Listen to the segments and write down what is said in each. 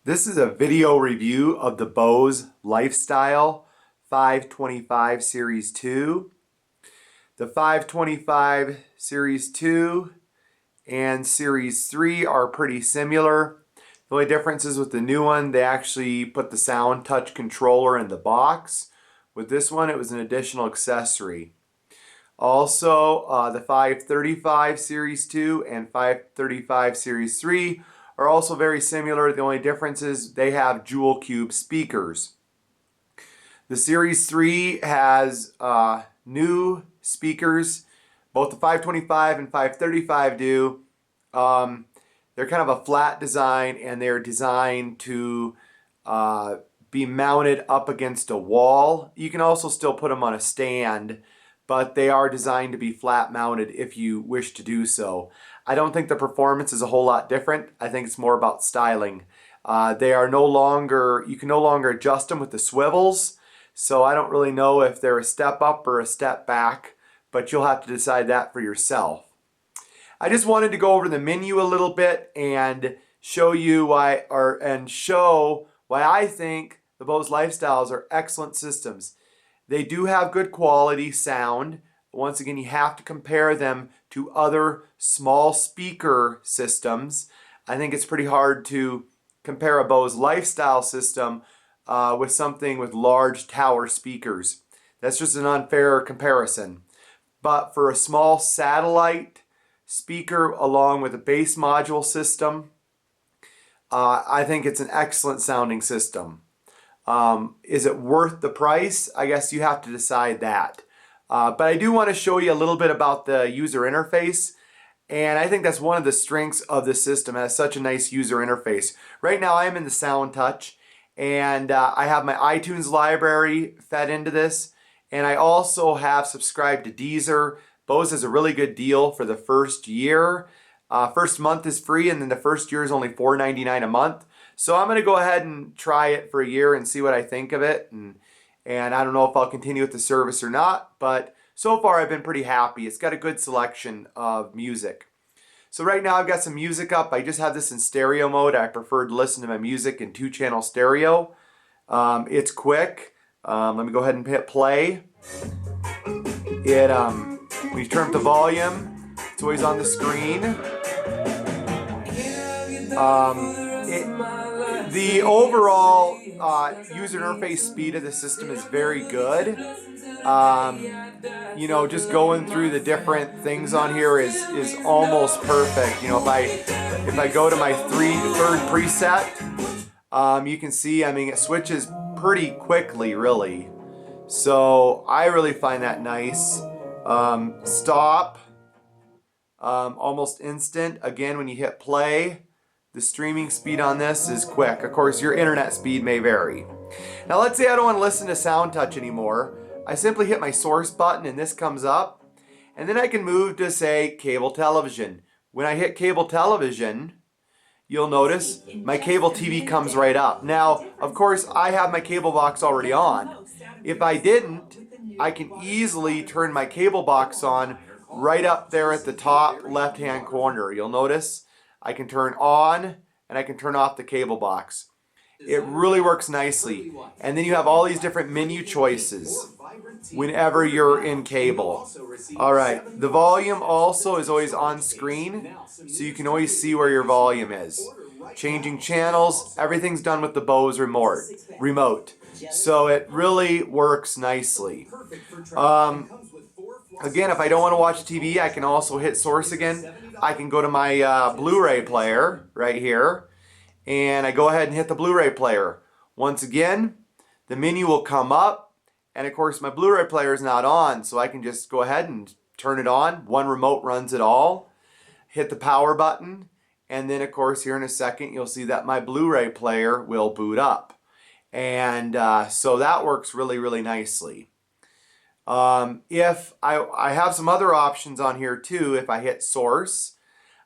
This is a video review of the Bose Lifestyle 525 Series 2. The 525 Series 2 and Series 3 are pretty similar. The only difference is with the new one, they actually put the SoundTouch controller in the box. With this one, it was an additional accessory. Also, the 535 Series 2 and 535 Series 3 are also very similar. The only difference is they have dual cube speakers. The Series 3 has new speakers. Both the 525 and 535 do. They're kind of a flat design, and they're designed to be mounted up against a wall. You can also still put them on a stand, but they are designed to be flat mounted if you wish to do so. I don't think the performance is a whole lot different. I think it's more about styling. They are no longer, you can no longer adjust them with the swivels, so I don't really know if they're a step up or a step back, but you'll have to decide that for yourself. I just wanted to go over the menu a little bit and show you why I think the Bose Lifestyles are excellent systems. They do have good quality sound. Once again, you have to compare them to other small speaker systems. I think it's pretty hard to compare a Bose Lifestyle system with something with large tower speakers. That's just an unfair comparison. But for a small satellite speaker along with a bass module system, I think it's an excellent sounding system. Is it worth the price? I guess you have to decide that. But I do want to show you a little bit about the user interface, and I think that's one of the strengths of the system. It has such a nice user interface. Right now I am in the SoundTouch, and I have my iTunes library fed into this, and I also have subscribed to Deezer. Bose has a really good deal for the first year. First month is free, and then the first year is only $4.99 a month. So I'm going to go ahead and try it for a year and see what I think of it. And I don't know if I'll continue with the service or not, but so far I've been pretty happy. It's got a good selection of music. So right now I've got some music up. I just have this in stereo mode. I prefer to listen to my music in 2-channel stereo. It's quick. Let me go ahead and hit play. When you turn up the volume, it's always on the screen. The overall user interface speed of the system is very good. You know, just going through the different things on here is almost perfect. You know, if I go to my third preset, you can see, I mean, it switches pretty quickly, really. So I really find that nice. Stop, almost instant. Again, when you hit play, the streaming speed on this is quick. Of course, your internet speed may vary. Now let's say I don't want to listen to SoundTouch anymore. I simply hit my source button and this comes up. And then I can move to, say, cable television. When I hit cable television, you'll notice my cable TV comes right up. Now, of course, I have my cable box already on. If I didn't, I can easily turn my cable box on right up there at the top left-hand corner. You'll notice I can turn on and I can turn off the cable box. It really works nicely. And then you have all these different menu choices whenever you're in cable. Alright, the volume also is always on screen, so you can always see where your volume is. Changing channels, everything's done with the Bose remote. So it really works nicely. Again, if I don't want to watch TV, I can also hit source again. I can go to my Blu-ray player right here, and I go ahead and hit the Blu-ray player. Once again, the menu will come up, and of course my Blu-ray player is not on, so I can just go ahead and turn it on. One remote runs it all. Hit the power button, and then of course here in a second you'll see that my Blu-ray player will boot up. And so that works really, really nicely. If I have some other options on here too. If I hit source,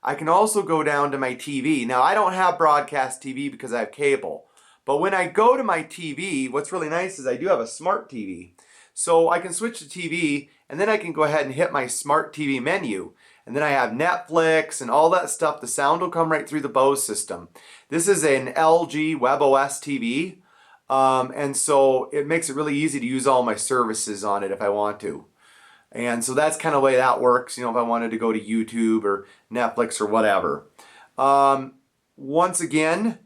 I can also go down to my TV. Now I don't have broadcast TV because I have cable, but when I go to my TV, what's really nice is I do have a smart TV, so I can switch to TV, and then I can go ahead and hit my smart TV menu. And then I have Netflix and all that stuff. The sound will come right through the Bose system. This is an LG WebOS TV. And so it makes it really easy to use all my services on it if I want to. And so that's kind of the way that works, you know, if I wanted to go to YouTube or Netflix or whatever. Once again,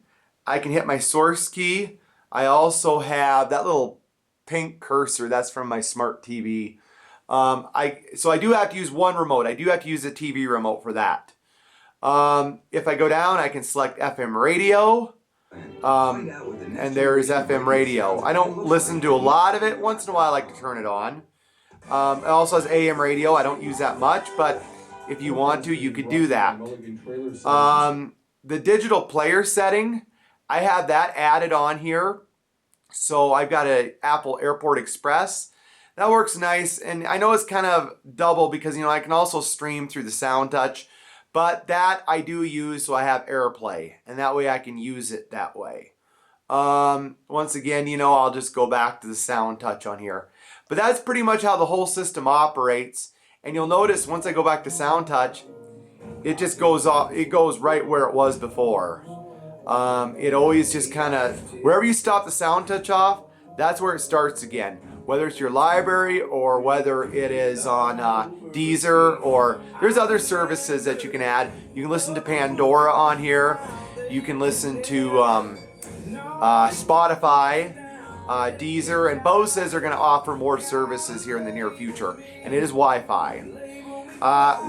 I can hit my source key. I also have that little pink cursor. That's from my smart TV. So I do have to use one remote. I do have to use the TV remote for that. If I go down, I can select FM radio. And there's FM radio. I don't listen to a lot of it. Once in a while, I like to turn it on. It also has AM radio. I don't use that much, but if you want to, you could do that. The digital player setting, I have that added on here. So I've got an Apple Airport Express. That works nice, and I know it's kind of double because, you know, I can also stream through the SoundTouch, but that I do use, so I have AirPlay, and that way I can use it that way. Once again, you know, I'll just go back to the SoundTouch on here. But that's pretty much how the whole system operates, and you'll notice once I go back to SoundTouch, it just goes off, it goes right where it was before. It always just kind of, wherever you stop the SoundTouch off, that's where it starts again. Whether it's your library or whether it is on Deezer, or there's other services that you can add. You can listen to Pandora on here. You can listen to Spotify, Deezer, and Bose says they're going to offer more services here in the near future, and it is Wi-Fi.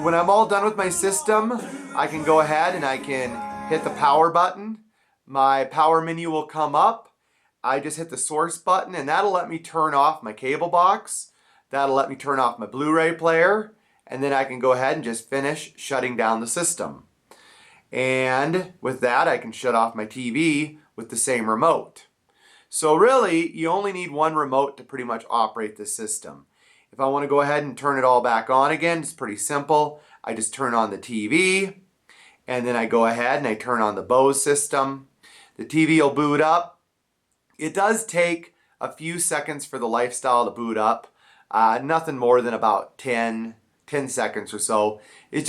When I'm all done with my system, I can go ahead and I can hit the power button. My power menu will come up. I just hit the source button, and that'll let me turn off my cable box. That'll let me turn off my Blu-ray player, and then I can go ahead and just finish shutting down the system. And with that, I can shut off my TV with the same remote. So really, you only need one remote to pretty much operate the system. If I want to go ahead and turn it all back on again, it's pretty simple. I just turn on the TV, and then I go ahead and I turn on the Bose system. The TV will boot up. It does take a few seconds for the Lifestyle to boot up. Nothing more than about 10 seconds or so. That's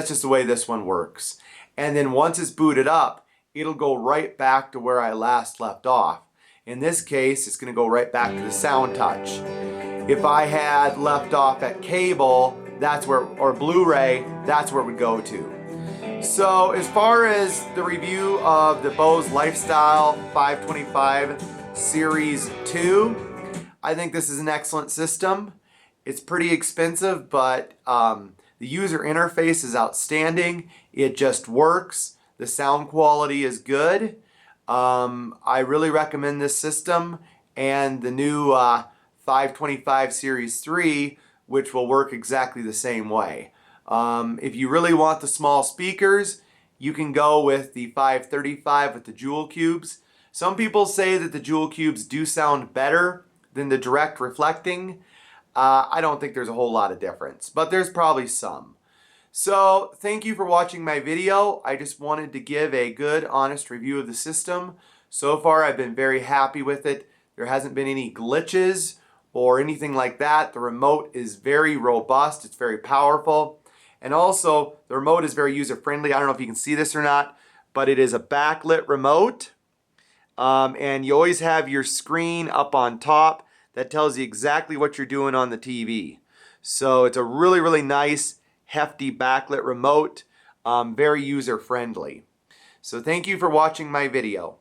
just the way this one works. And then once it's booted up, it'll go right back to where I last left off. In this case, it's going to go right back to the SoundTouch. If I had left off at cable, that's where, or Blu-ray, that's where it would go to. So as far as the review of the Bose Lifestyle 525 Series 2, I think this is an excellent system. It's pretty expensive, but the user interface is outstanding. It just works. The sound quality is good. I really recommend this system and the new 525 Series 3, which will work exactly the same way. If you really want the small speakers, you can go with the 535 with the jewel cubes. Some people say that the jewel cubes do sound better than the direct reflecting. I don't think there's a whole lot of difference, but there's probably some. So thank you for watching my video. I just wanted to give a good, honest review of the system. So far, I've been very happy with it. There hasn't been any glitches or anything like that. The remote is very robust. It's very powerful. And also, the remote is very user-friendly. I don't know if you can see this or not, but it is a backlit remote. And you always have your screen up on top that tells you exactly what you're doing on the TV. So it's a really, really nice, hefty backlit remote. Very user-friendly. So thank you for watching my video.